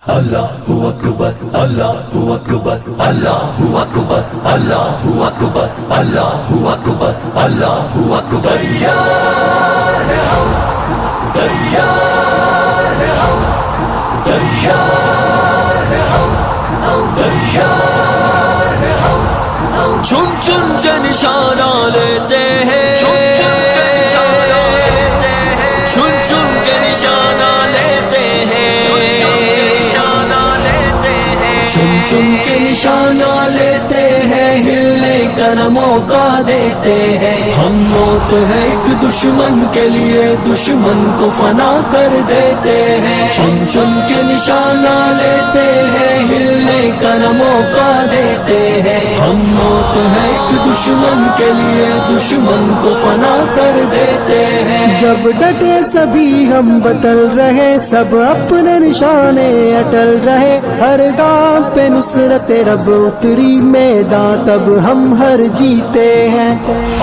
Allahu Akbar, Allahu Akbar, Allahu Akbar, Allahu Akbar, Allahu Akbar, Allahu Akbar. Tayyar hai hum, tayyar hai hum, tayyar hai hum, tayyar hai hum. چن چن کے نشانہ لیتے ہیں، چن چن کے نشانہ لیتے ہیں، چن چن کے نشانہ لیتے ہیں، چن چن کے نشانہ لیتے ہیں، ہلنے کا موقع دیتے ہیں. ہم موت ہے ایک دشمن کے لیے، دشمن کو فنا کر دیتے ہیں. چن چن کے نشانہ لیتے ہیں، ہلنے کا موقع دیتے ہیں. ہم موت ہے ایک دشمن کے لیے، دشمن کو فنا کر دیتے ہیں. جب ڈٹے سبھی ہم بتل رہے، سب اپنے نشانے اٹل رہے. ہر گام پہ نصرت رب اتری میدان، تب ہم ہر جیتے ہیں.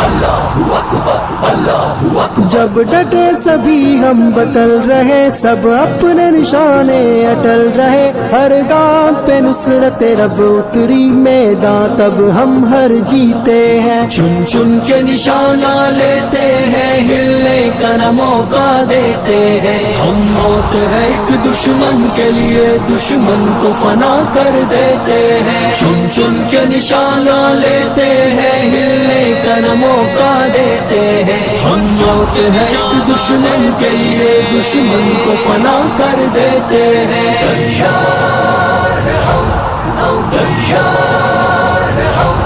اللہ اکبر، اللہ اکبر. جب ڈٹے سبھی ہم بتل رہے، سب اپنے نشانے اٹل رہے. ہر گام پہ نصرت رب اتری میدان، تب ہم ہر جیتے ہیں. چن چن کے نشانہ لیتے ہیں، ہلنے کا موقع دیتے ہیں. ہم موت ہے ایک دشمن کے لیے، دشمن کو فنا کر دیتے ہیں. چن چن کے نشانہ لیتے ہیں، ہلنے کا موقع دیتے ہیں. ہم موت ہے ایک دشمن کے لیے، دشمن کو فنا کر دیتے ہیں. تیار ہے ہم، تیار ہے ہم.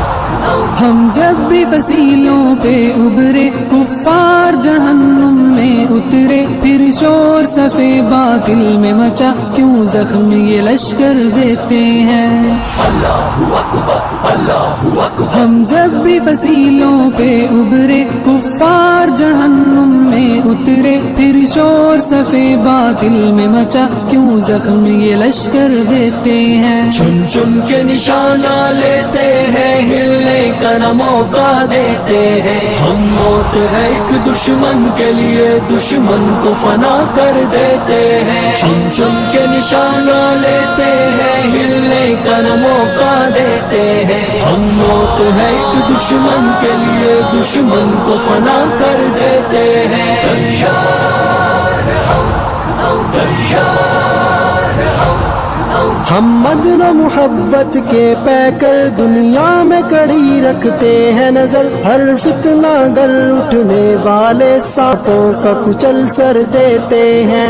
ہم جب بھی فصیلوں پہ ابھرے، کفار جہنم میں اترے. پھر شور صفے باطل میں مچا، کیوں زخم یہ لشکر دیتے ہیں. اللہ اکبر، اللہ اکبر. ہم جب بھی فصیلوں پہ ابھرے، کفار جہنم میں اترے. پھر شور صفے باطل میں مچا، کیوں زخم یہ لشکر دیتے ہیں. چن چن کے نشانہ لیتے ہیں، ہلنے کا موقع دیتے ہیں. ہم موت ہے ایک دشمن کے لیے، دشمن کو فنا کر دیتے ہیں. چن چن کے نشانہ لیتے ہیں، ہلنے کا موقع دیتے ہیں. ہم موت ہے ایک دشمن کے لیے، دشمن کو فنا کر دیتے ہیں. تیار ہے ہم، تیار ہے ہم. ہم مدن و محبت کے پیکر، دنیا میں کڑی رکھتے ہیں نظر. ہر فتنہ گر اٹھنے والے سانپوں کا کچل سر دیتے ہیں.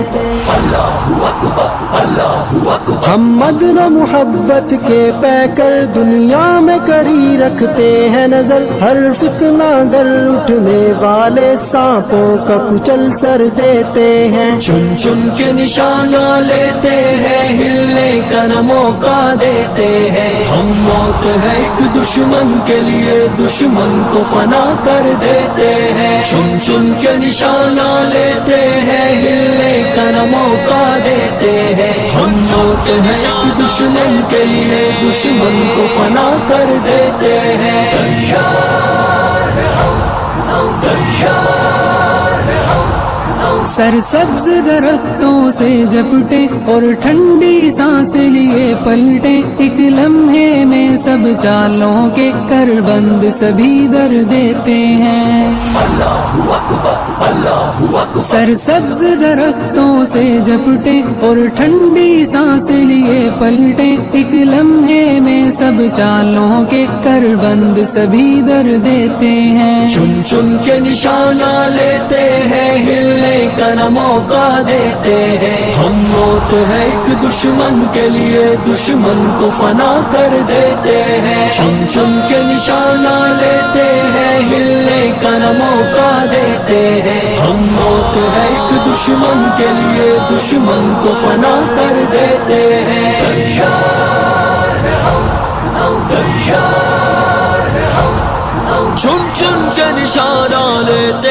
اللہ اکبر، اللہ اکبر. ہم مدن و محبت کے پیکر، دنیا میں کڑی رکھتے ہیں نظر. ہر فتنہ گر اٹھنے والے سانپوں کا کچل سر دیتے ہیں. چن چن کے نشانہ لیتے ہیں، ہلنے کا موقع دیتے ہیں. ہم موت ہے ایک دشمن کے لیے، دشمن کو فنا کر دیتے ہیں. چن چن کے نشانہ لیتے ہیں، ہلنے کا موقع دیتے ہیں. ہم موت ہے ایک دشمن کے لیے، دشمن کو فنا کر دیتے ہیں. تیار ہے ہم، تیار ہے ہم. سرسبز درختوں سے جپٹے اور ٹھنڈی سانس لیے پلٹے. ایک لمحے میں سب چالوں کے کربند سبھی در دیتے ہیں. اللہ اکبر، اللہ اکبر. سرسبز درختوں سے جپٹے اور ٹھنڈی سانس لیے پلٹے. ایک لمحے میں سب چالوں کے کربند سبھی در دیتے ہیں. چن چن کے نشانہ لیتے ہیں، ہلنے کا موقع دیتے ہیں. ہم موت ہے ایک دشمن کے لیے، دشمن کو فنا کر دیتے ہیں. چن چن کے نشانہ لیتے ہیں، ہلنے کا موقع دیتے ہیں. ہم موت ہے ایک دشمن کے لیے، دشمن کو فنا کر دیتے ہیں. تیار ہے ہم، تیار ہے ہم. چن چن کے نشانہ لیتے